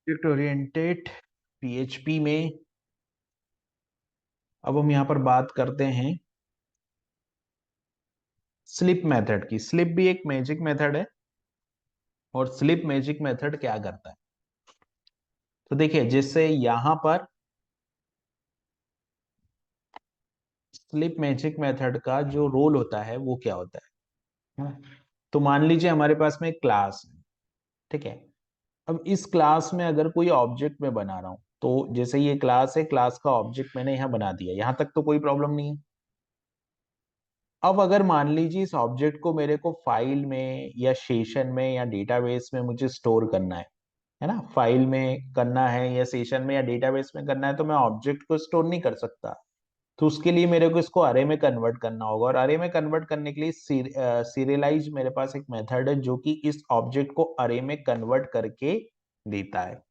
Object oriented PHP में अब हम यहाँ पर बात करते हैं स्लिप मेथड की। स्लिप भी एक मैजिक मेथड है। और स्लिप मैजिक मेथड क्या करता है, तो देखिए जैसे यहां पर स्लिप मैजिक मेथड का जो रोल होता है वो क्या होता है। तो मान लीजिए हमारे पास में एक क्लास है, ठीक है। अब इस क्लास में अगर कोई ऑब्जेक्ट मैं बना रहा हूं, तो जैसे ये क्लास है, क्लास का ऑब्जेक्ट मैंने यहाँ बना दिया, यहां तक तो कोई प्रॉब्लम नहीं है। अब अगर मान लीजिए इस ऑब्जेक्ट को मेरे को फाइल में या सेशन में या डेटाबेस में मुझे स्टोर करना है ना, फाइल में करना है या सेशन में या डेटाबेस में करना है, तो मैं ऑब्जेक्ट को स्टोर नहीं कर सकता। तो उसके लिए मेरे को इसको अरे में कन्वर्ट करना होगा, और अरे में कन्वर्ट करने के लिए सीरियलाइज मेरे पास एक मेथड है जो कि इस ऑब्जेक्ट को अरे में कन्वर्ट करके देता है।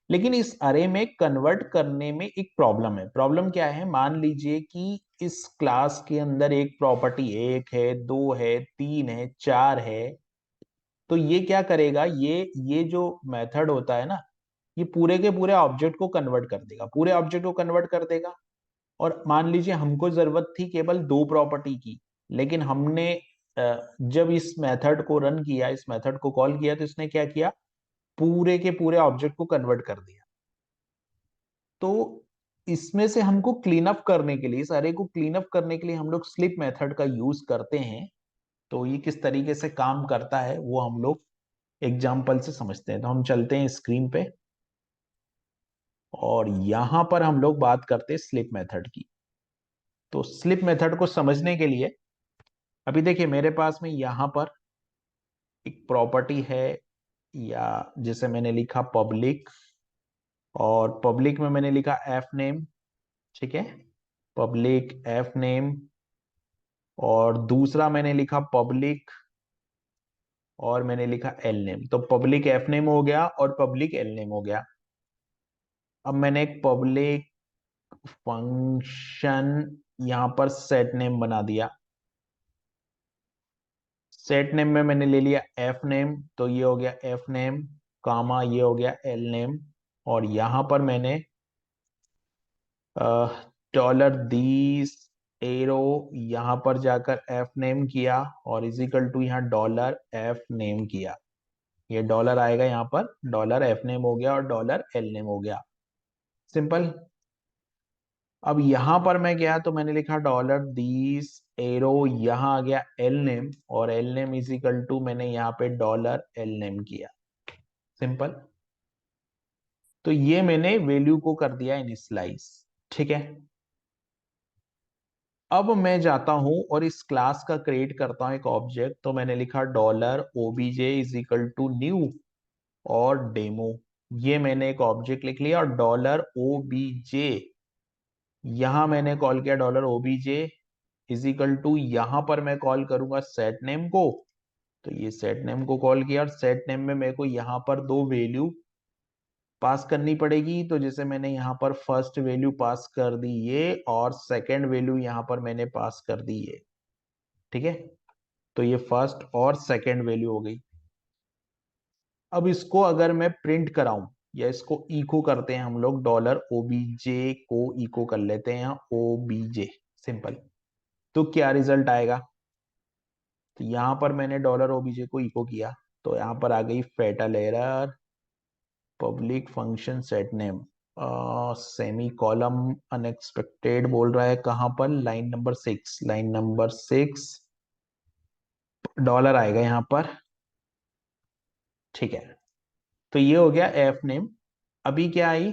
लेकिन इस अरे में कन्वर्ट करने में एक प्रॉब्लम है। प्रॉब्लम क्या है, मान लीजिए कि इस क्लास के अंदर एक प्रॉपर्टी एक है, दो है, तीन है, चार है। तो ये क्या करेगा, ये जो मेथड होता है ना, ये पूरे के पूरे ऑब्जेक्ट को कन्वर्ट कर देगा, पूरे ऑब्जेक्ट को कन्वर्ट कर देगा। और मान लीजिए हमको जरूरत थी केवल दो प्रॉपर्टी की, लेकिन हमने जब इस मेथड को रन किया, इस मेथड को कॉल किया, तो इसने क्या किया, पूरे के पूरे ऑब्जेक्ट को कन्वर्ट कर दिया। तो इसमें से हमको क्लीन अप करने के लिए, इस अरे को क्लीन अप करने के लिए हम लोग स्लिप मेथड का यूज करते हैं। तो ये किस तरीके से काम करता है वो हम लोग एग्जाम्पल से समझते हैं। तो हम चलते हैं स्क्रीन पे, और यहां पर हम लोग बात करते हैं स्लिप मेथड की। तो स्लिप मेथड को समझने के लिए अभी देखिए मेरे पास में यहां पर एक प्रॉपर्टी है, या जैसे मैंने लिखा पब्लिक, और पब्लिक में मैंने लिखा एफ नेम, ठीक है, पब्लिक एफ नेम। और दूसरा मैंने लिखा पब्लिक, और मैंने लिखा एल नेम। तो पब्लिक एफ नेम हो गया और पब्लिक एल नेम हो गया। अब मैंने एक पब्लिक फंक्शन यहां पर सेट नेम बना दिया। सेट नेम में मैंने ले लिया एफ नेम, तो ये हो गया एफ नेम, कामा ये हो गया एल नेम। और यहां पर मैंने डॉलर दीस एरो यहां पर जाकर एफ नेम किया, और इजिकल टू यहाँ डॉलर एफ नेम किया। ये डॉलर आएगा यहाँ पर, डॉलर एफ नेम हो गया और डॉलर एल नेम हो गया। सिंपल। अब यहां पर मैं गया तो मैंने लिखा डॉलर दीस एरो, यहां आ गया एल नेम, और एल नेम इजिकल टू मैंने यहाँ पे डॉलर एल नेम किया। सिंपल। तो ये मैंने वैल्यू को कर दिया इनिशियलाइज, ठीक है। अब मैं जाता हूं और इस क्लास का क्रिएट करता हूं एक ऑब्जेक्ट। तो मैंने लिखा dollar OBJ is equal to new और डेमो। ये मैंने एक ऑब्जेक्ट लिख लिया, और डॉलर ओबीजे यहां मैंने कॉल किया dollar OBJ is equal to, यहां पर मैं कॉल करूंगा सेट नेम को। तो ये सेट नेम को कॉल किया, और सेट नेम में मेरे को यहां पर दो वैल्यू पास करनी पड़ेगी। तो जैसे मैंने यहाँ पर फर्स्ट वैल्यू पास कर दी ये, और सेकंड वैल्यू यहाँ पर मैंने पास कर दी ये, ठीक है। तो ये फर्स्ट और सेकंड वैल्यू हो गई। अब इसको अगर मैं प्रिंट कराऊं, या इसको इको करते हैं हम लोग, डॉलर ओबीजे को इको कर लेते हैं ओबीजे, सिंपल। तो क्या रिजल्ट आएगा, तो यहां पर मैंने डॉलर ओबीजे को इको किया, तो यहां पर आ गई fatal error, public function set name semicolon unexpected बोल रहा है। कहां पर, line number 6, line number 6 dollar आएगा यहां पर, ठीक है। तो ये हो गया एफ नेम। अभी क्या आई,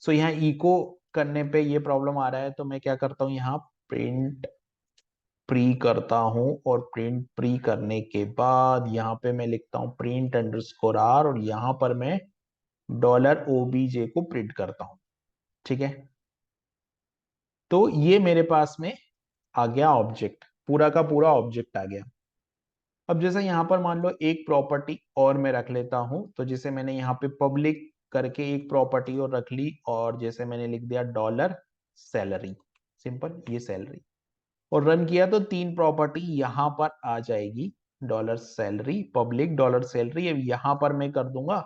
सो यहाँ इको करने पे ये प्रॉब्लम आ रहा है, तो मैं क्या करता हूँ, यहाँ प्रिंट प्री करता हूँ, और प्रिंट प्री करने के बाद यहाँ पे मैं लिखता हूँ प्रिंट अंडरस्कोर आर, और यहाँ पर मैं डॉलर ओबीजे को प्रिंट करता हूँ, ठीक है। तो ये मेरे पास में आ गया ऑब्जेक्ट, पूरा का पूरा ऑब्जेक्ट आ गया। अब जैसे यहाँ पर मान लो एक प्रॉपर्टी और मैं रख लेता हूं, तो जैसे मैंने यहाँ पे पब्लिक करके एक प्रॉपर्टी और रख ली, और जैसे मैंने लिख दिया डॉलर सैलरी, सिंपल, ये सैलरी। और रन किया तो तीन प्रॉपर्टी यहां पर आ जाएगी, dollar salary, public, dollar salary. अब यहां पर मैं कर दूंगा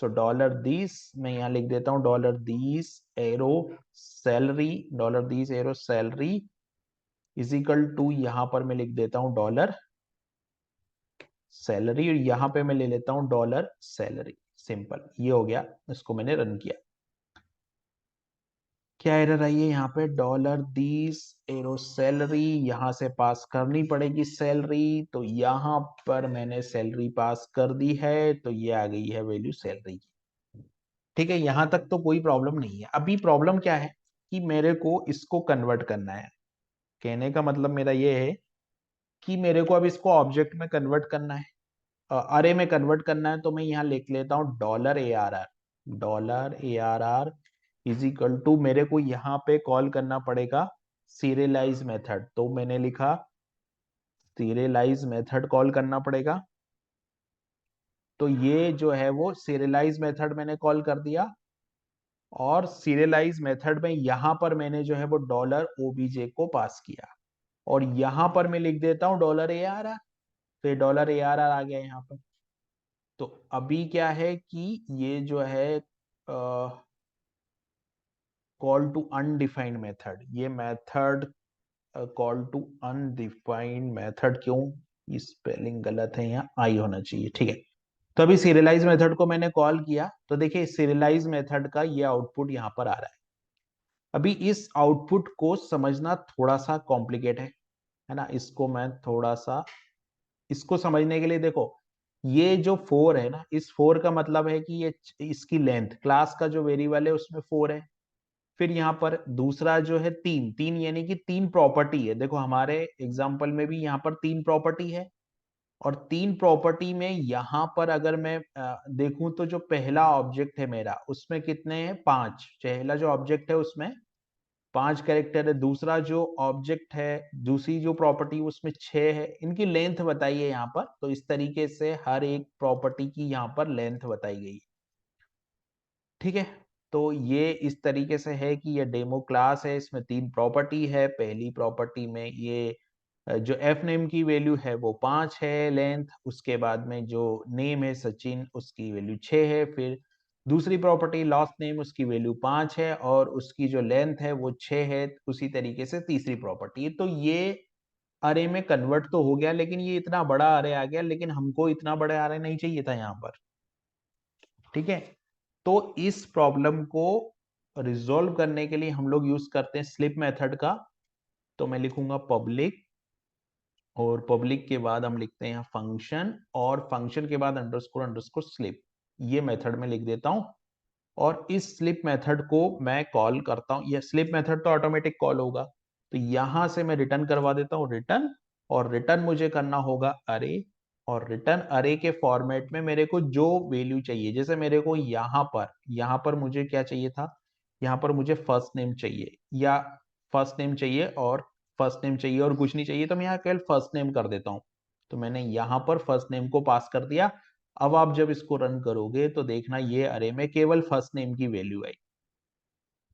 सो डॉलर दिस मैं यहाँ लिख देता हूँ dollar this arrow salary is equal to, यहाँ पर मैं लिख देता हूँ डॉलर सैलरी और यहाँ पे मैं ले लेता हूँ डॉलर सैलरी। सिंपल, ये हो गया। इसको मैंने रन किया, क्या एरर आई है यहाँ पे, डॉलर दिस एरो सैलरी, यहाँ से पास करनी पड़ेगी सैलरी, तो यहाँ पर मैंने सैलरी पास कर दी है, तो ये आ गई है वैल्यू सैलरी की। ठीक है, यहाँ तक तो कोई प्रॉब्लम नहीं है। अभी प्रॉब्लम क्या है कि मेरे को इसको कन्वर्ट करना है। कहने का मतलब मेरा ये है कि मेरे को अब इसको ऑब्जेक्ट में कन्वर्ट करना है, अरे में कन्वर्ट करना है। तो मैं यहाँ लिख लेता हूँ डॉलर इज इक्वल टू, मेरे को यहाँ पे कॉल करना पड़ेगा सीरियलाइज मेथड। तो मैंने लिखा सीरियलाइज मेथड कॉल करना पड़ेगा। तो ये जो है वो सीरियलाइज मेथड मैंने कॉल कर दिया, और सीरियलाइज मेथड में यहाँ पर मैंने जो है वो डॉलर ओबीजे को पास किया, और यहाँ पर मैं लिख देता हूँ डॉलर ए आर आर। तो ये डॉलर ए आर आर आ गया यहाँ पर। तो अभी क्या है कि ये जो है कॉल टू अनडिफाइंड मेथड, ये method call to undefined method, क्यों, ये स्पेलिंग गलत है, यहाँ आई होना चाहिए। ठीक है, तो अभी सीरियलाइज मेथड को मैंने कॉल किया, तो देखिए सीरियलाइज मेथड का ये आउटपुट यहाँ पर आ रहा है। अभी इस आउटपुट को समझना थोड़ा सा कॉम्प्लिकेट है ना। इसको मैं थोड़ा सा, इसको समझने के लिए देखो, ये जो 4 है ना, इस 4 का मतलब है कि ये इसकी लेंथ, क्लास का जो वेरिएबल है उसमें 4 है। फिर यहाँ पर दूसरा जो है 3, 3 यानी कि 3 प्रॉपर्टी है। देखो हमारे एग्जाम्पल में भी यहाँ पर 3 प्रॉपर्टी है, और 3 प्रॉपर्टी में यहाँ पर अगर मैं देखूं तो जो पहला ऑब्जेक्ट है मेरा, उसमें कितने हैं, 5। पहला जो ऑब्जेक्ट है उसमें 5 कैरेक्टर है। दूसरा जो ऑब्जेक्ट है, दूसरी जो प्रॉपर्टी उसमें 6 है। इनकी लेंथ बताइए यहाँ पर। तो इस तरीके से हर एक प्रॉपर्टी की यहाँ पर लेंथ बताई गई है। ठीक है, तो ये इस तरीके से है कि ये डेमो क्लास है, इसमें 3 प्रॉपर्टी है। पहली प्रॉपर्टी में ये जो एफ नेम की वैल्यू है वो 5 है लेंथ, उसके बाद में जो नेम है सचिन, उसकी वैल्यू 6 है। फिर दूसरी प्रॉपर्टी लास्ट नेम, उसकी वैल्यू 5 है और उसकी जो लेंथ है वो 6 है। उसी तरीके से तीसरी प्रॉपर्टी, तो ये अरे में कन्वर्ट तो हो गया, लेकिन ये इतना बड़ा अरे आ गया, लेकिन हमको इतना बड़ा अरे नहीं चाहिए था यहाँ पर। ठीक है, तो इस प्रॉब्लम को रिजॉल्व करने के लिए हम लोग यूज करते हैं स्लिप मेथड का। तो मैं लिखूंगा पब्लिक, और पब्लिक के बाद हम लिखते हैं फंक्शन, और फंक्शन के बाद अंडरस्कोर अंडरस्कोर स्लिप, ये मेथड में लिख देता हूं। और इस स्लिप मेथड को मैं कॉल करता हूं। ये स्लिप मेथड तो ऑटोमेटिक कॉल होगा, तो यहां से मैं रिटर्न करवा देता हूं रिटर्न, और रिटर्न मुझे करना होगा अरे, और रिटर्न अरे के फॉर्मेट में मेरे को जो वैल्यू चाहिए, जैसे मेरे को यहाँ पर मुझे क्या चाहिए था, यहाँ पर मुझे फर्स्ट नेम चाहिए, या फर्स्ट नेम चाहिए और फर्स्ट नेम चाहिए और कुछ नहीं चाहिए, तो मैं यहाँ केवल फर्स्ट नेम कर देता हूँ। तो मैंने यहाँ पर फर्स्ट नेम को पास कर दिया। अब आप जब इसको रन करोगे तो देखना ये अरे में केवल फर्स्ट नेम की वैल्यू आई।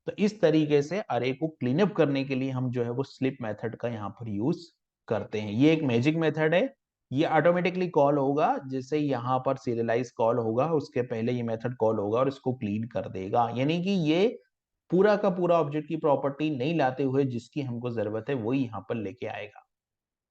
तो इस तरीके से अरे को क्लीन अप करने के लिए हम जो है वो स्लिप मेथड का यहाँ पर यूज करते हैं। ये एक मैजिक मेथड है, ये ऑटोमेटिकली कॉल होगा, जैसे यहाँ पर सीरियलाइज कॉल होगा उसके पहले ये मेथड कॉल होगा और इसको क्लीन कर देगा। यानी कि ये पूरा का पूरा ऑब्जेक्ट की प्रॉपर्टी नहीं लाते हुए जिसकी हमको जरूरत है वही यहाँ पर लेके आएगा।